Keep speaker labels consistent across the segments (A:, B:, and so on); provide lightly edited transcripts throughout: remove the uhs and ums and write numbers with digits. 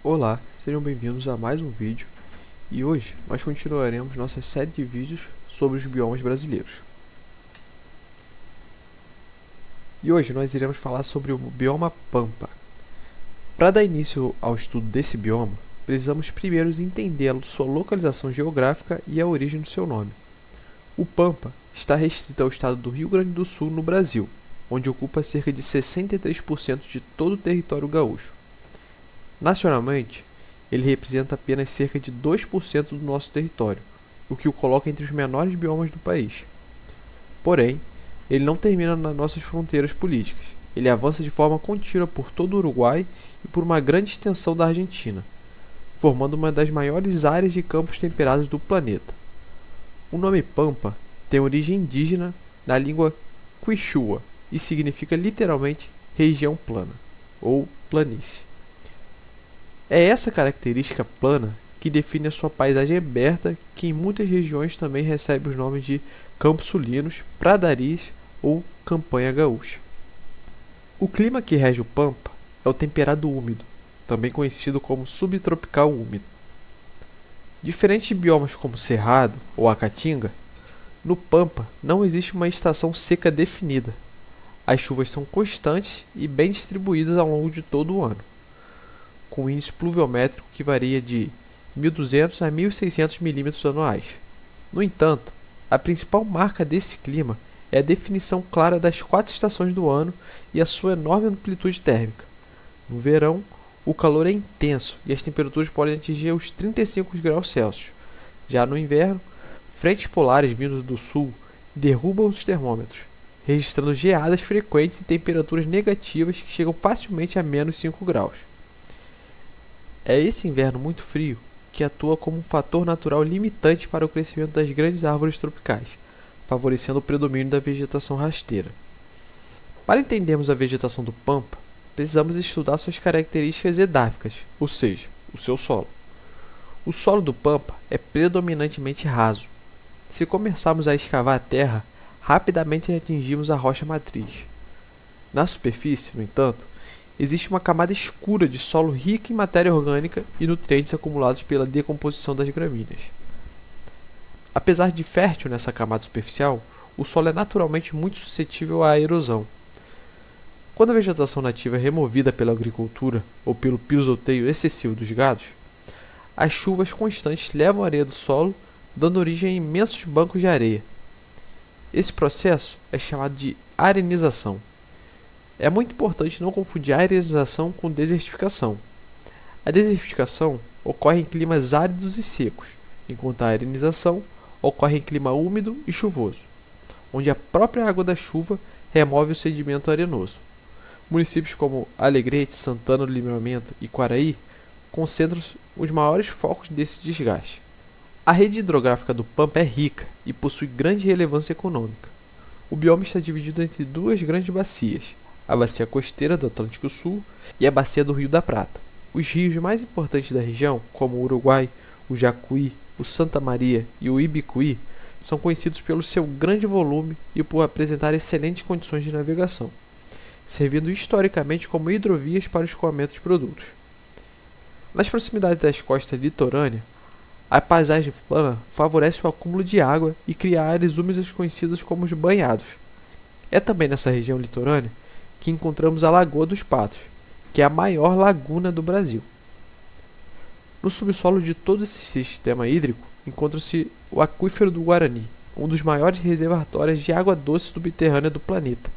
A: Olá, sejam bem-vindos a mais um vídeo e hoje nós continuaremos nossa série de vídeos sobre os biomas brasileiros. E hoje nós iremos falar sobre o bioma Pampa. Para dar início ao estudo desse bioma, precisamos primeiro entender sua localização geográfica e a origem do seu nome. O Pampa está restrito ao estado do Rio Grande do Sul, no Brasil, onde ocupa cerca de 63% de todo o território gaúcho. Nacionalmente, ele representa apenas cerca de 2% do nosso território, o que o coloca entre os menores biomas do país. Porém, ele não termina nas nossas fronteiras políticas. Ele avança de forma contínua por todo o Uruguai e por uma grande extensão da Argentina, formando uma das maiores áreas de campos temperados do planeta. O nome Pampa tem origem indígena na língua Quichua e significa literalmente região plana, ou planície. É essa característica plana que define a sua paisagem aberta, que em muitas regiões também recebe os nomes de campos sulinos, pradarias ou campanha gaúcha. O clima que rege o Pampa é o temperado úmido, também conhecido como subtropical úmido. Diferente de biomas como Cerrado ou a Caatinga, no Pampa não existe uma estação seca definida. As chuvas são constantes e bem distribuídas ao longo de todo o ano, com índice pluviométrico que varia de 1.200 a 1.600 milímetros anuais. No entanto, a principal marca desse clima é a definição clara das 4 estações do ano e a sua enorme amplitude térmica. No verão, o calor é intenso e as temperaturas podem atingir os 35 graus Celsius. Já no inverno, frentes polares vindas do sul derrubam os termômetros, registrando geadas frequentes e temperaturas negativas que chegam facilmente a menos 5 graus. É esse inverno muito frio que atua como um fator natural limitante para o crescimento das grandes árvores tropicais, favorecendo o predomínio da vegetação rasteira. Para entendermos a vegetação do Pampa, precisamos estudar suas características edáficas, ou seja, o seu solo. O solo do Pampa é predominantemente raso. Se começarmos a escavar a terra, rapidamente atingimos a rocha matriz. Na superfície, no entanto, existe uma camada escura de solo rica em matéria orgânica e nutrientes acumulados pela decomposição das gramíneas. Apesar de fértil nessa camada superficial, o solo é naturalmente muito suscetível à erosão. Quando a vegetação nativa é removida pela agricultura ou pelo pisoteio excessivo dos gados, as chuvas constantes levam a areia do solo, dando origem a imensos bancos de areia. Esse processo é chamado de arenização. É muito importante não confundir arenização com desertificação. A desertificação ocorre em climas áridos e secos, enquanto a arenização ocorre em clima úmido e chuvoso, onde a própria água da chuva remove o sedimento arenoso. Municípios como Alegrete, Santana do Livramento e Quaraí concentram os maiores focos desse desgaste. A rede hidrográfica do Pampa é rica e possui grande relevância econômica. O bioma está dividido entre duas grandes bacias, a bacia costeira do Atlântico Sul e a bacia do Rio da Prata. Os rios mais importantes da região, como o Uruguai, o Jacuí, o Santa Maria e o Ibicuí, são conhecidos pelo seu grande volume e por apresentar excelentes condições de navegação, servindo historicamente como hidrovias para o escoamento de produtos. Nas proximidades das costas litorâneas, a paisagem plana favorece o acúmulo de água e cria áreas úmidas conhecidas como os banhados. É também nessa região litorânea que encontramos a Lagoa dos Patos, que é a maior laguna do Brasil. No subsolo de todo esse sistema hídrico encontra-se o Aquífero do Guarani, um dos maiores reservatórios de água doce subterrânea do planeta,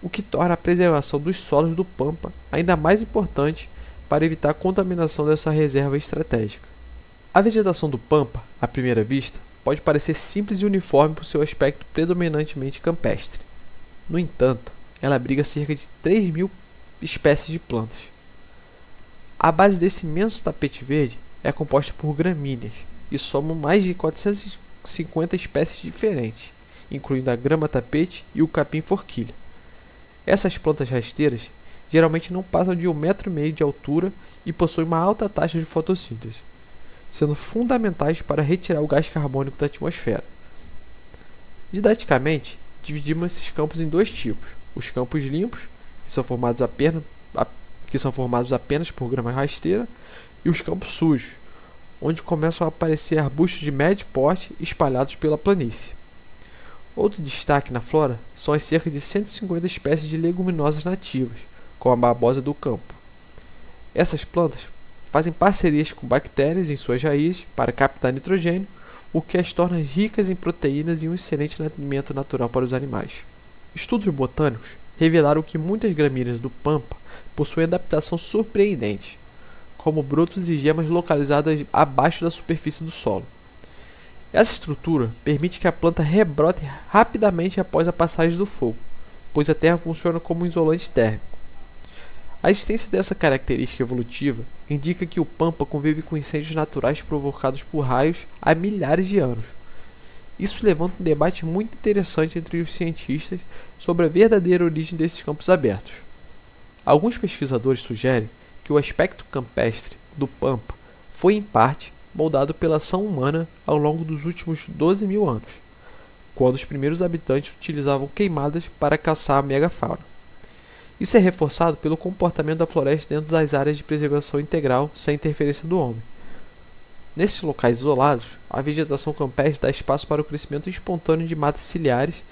A: o que torna a preservação dos solos do Pampa ainda mais importante para evitar a contaminação dessa reserva estratégica. A vegetação do Pampa, à primeira vista, pode parecer simples e uniforme por seu aspecto predominantemente campestre. No entanto, ela abriga cerca de 3.000 espécies de plantas. A base desse imenso tapete verde é composta por gramíneas e soma mais de 450 espécies diferentes, incluindo a grama-tapete e o capim-forquilha. Essas plantas rasteiras geralmente não passam de 1,5 m de altura e possuem uma alta taxa de fotossíntese, sendo fundamentais para retirar o gás carbônico da atmosfera. Didaticamente, dividimos esses campos em dois tipos: os campos limpos, que são formados que são formados apenas por grama rasteira, e os campos sujos, onde começam a aparecer arbustos de médio porte espalhados pela planície. Outro destaque na flora são as cerca de 150 espécies de leguminosas nativas, como a babosa do campo. Essas plantas fazem parcerias com bactérias em suas raízes para captar nitrogênio, o que as torna ricas em proteínas e um excelente alimento natural para os animais. Estudos botânicos revelaram que muitas gramíneas do pampa possuem adaptação surpreendente, como brotos e gemas localizadas abaixo da superfície do solo. Essa estrutura permite que a planta rebrote rapidamente após a passagem do fogo, pois a terra funciona como um isolante térmico. A existência dessa característica evolutiva indica que o pampa convive com incêndios naturais provocados por raios há milhares de anos. Isso levanta um debate muito interessante entre os cientistas sobre a verdadeira origem desses campos abertos. Alguns pesquisadores sugerem que o aspecto campestre do pampa foi, em parte, moldado pela ação humana ao longo dos últimos 12 mil anos, quando os primeiros habitantes utilizavam queimadas para caçar a megafauna. Isso é reforçado pelo comportamento da floresta dentro das áreas de preservação integral sem interferência do homem. Nesses locais isolados, a vegetação campestre dá espaço para o crescimento espontâneo de matas ciliares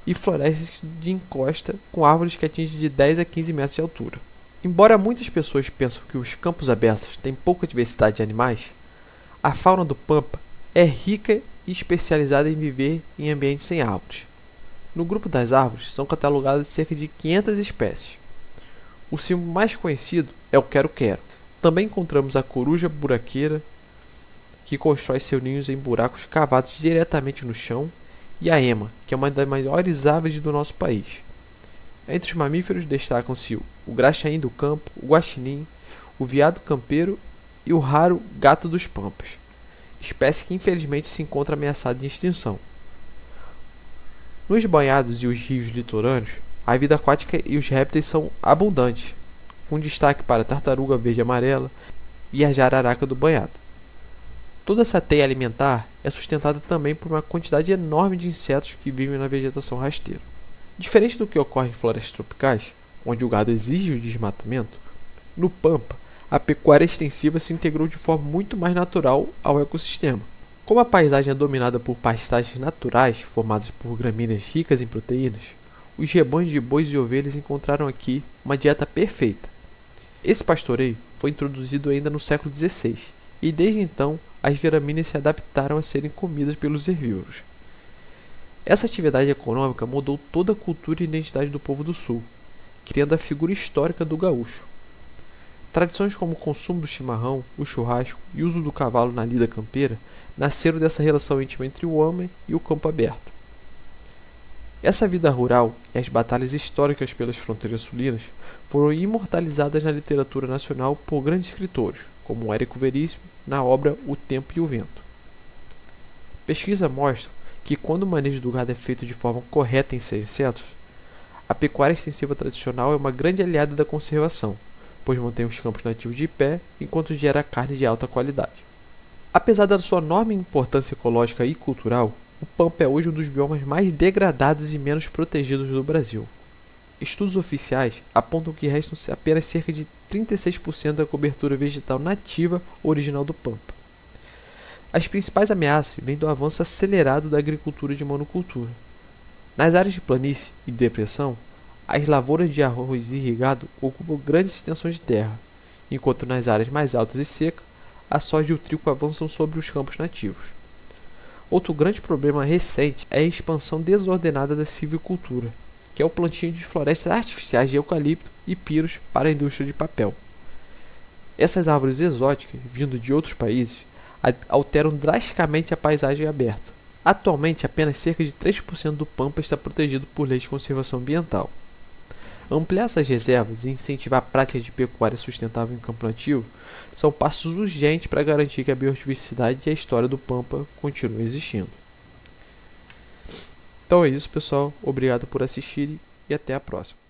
A: e florestas de encosta com árvores que atingem de 10 a 15 metros de altura. Embora muitas pessoas pensem que os campos abertos têm pouca diversidade de animais, a fauna do pampa é rica e especializada em viver em ambientes sem árvores. No grupo das árvores são catalogadas cerca de 500 espécies. O símbolo mais conhecido é o quero-quero. Também encontramos a coruja buraqueira, que constrói seus ninhos em buracos cavados diretamente no chão, e a ema, que é uma das maiores aves do nosso país. Entre os mamíferos destacam-se o graxaim do campo, o guaxinim, o veado campeiro e o raro gato dos pampas, espécie que infelizmente se encontra ameaçada de extinção. Nos banhados e os rios litorâneos, a vida aquática e os répteis são abundantes, com destaque para a tartaruga verde-amarela e a jararaca do banhado. Toda essa teia alimentar é sustentada também por uma quantidade enorme de insetos que vivem na vegetação rasteira. Diferente do que ocorre em florestas tropicais, onde o gado exige o desmatamento, no pampa, a pecuária extensiva se integrou de forma muito mais natural ao ecossistema. Como a paisagem é dominada por pastagens naturais formadas por gramíneas ricas em proteínas, os rebanhos de bois e ovelhas encontraram aqui uma dieta perfeita. Esse pastoreio foi introduzido ainda no século XVI, e desde então as gramíneas se adaptaram a serem comidas pelos herbívoros. Essa atividade econômica mudou toda a cultura e identidade do povo do sul, criando a figura histórica do gaúcho. Tradições como o consumo do chimarrão, o churrasco e o uso do cavalo na lida campeira nasceram dessa relação íntima entre o homem e o campo aberto. Essa vida rural e as batalhas históricas pelas fronteiras sulinas foram imortalizadas na literatura nacional por grandes escritores, como Érico Veríssimo, na obra O Tempo e o Vento. Pesquisas mostram que quando o manejo do gado é feito de forma correta em seus insetos, a pecuária extensiva tradicional é uma grande aliada da conservação, pois mantém os campos nativos de pé enquanto gera carne de alta qualidade. Apesar da sua enorme importância ecológica e cultural, o pampa é hoje um dos biomas mais degradados e menos protegidos do Brasil. Estudos oficiais apontam que restam apenas cerca de 36% da cobertura vegetal nativa original do pampa. As principais ameaças vêm do avanço acelerado da agricultura de monocultura. Nas áreas de planície e depressão, as lavouras de arroz irrigado ocupam grandes extensões de terra, enquanto nas áreas mais altas e secas, a soja e o trigo avançam sobre os campos nativos. Outro grande problema recente é a expansão desordenada da silvicultura, que é o plantio de florestas artificiais de eucalipto e pinos para a indústria de papel. Essas árvores exóticas, vindo de outros países, alteram drasticamente a paisagem aberta. Atualmente, apenas cerca de 3% do pampa está protegido por leis de conservação ambiental. Ampliar essas reservas e incentivar a prática de pecuária sustentável em campo nativo são passos urgentes para garantir que a biodiversidade e a história do pampa continuem existindo. Então é isso, pessoal. Obrigado por assistirem e até a próxima.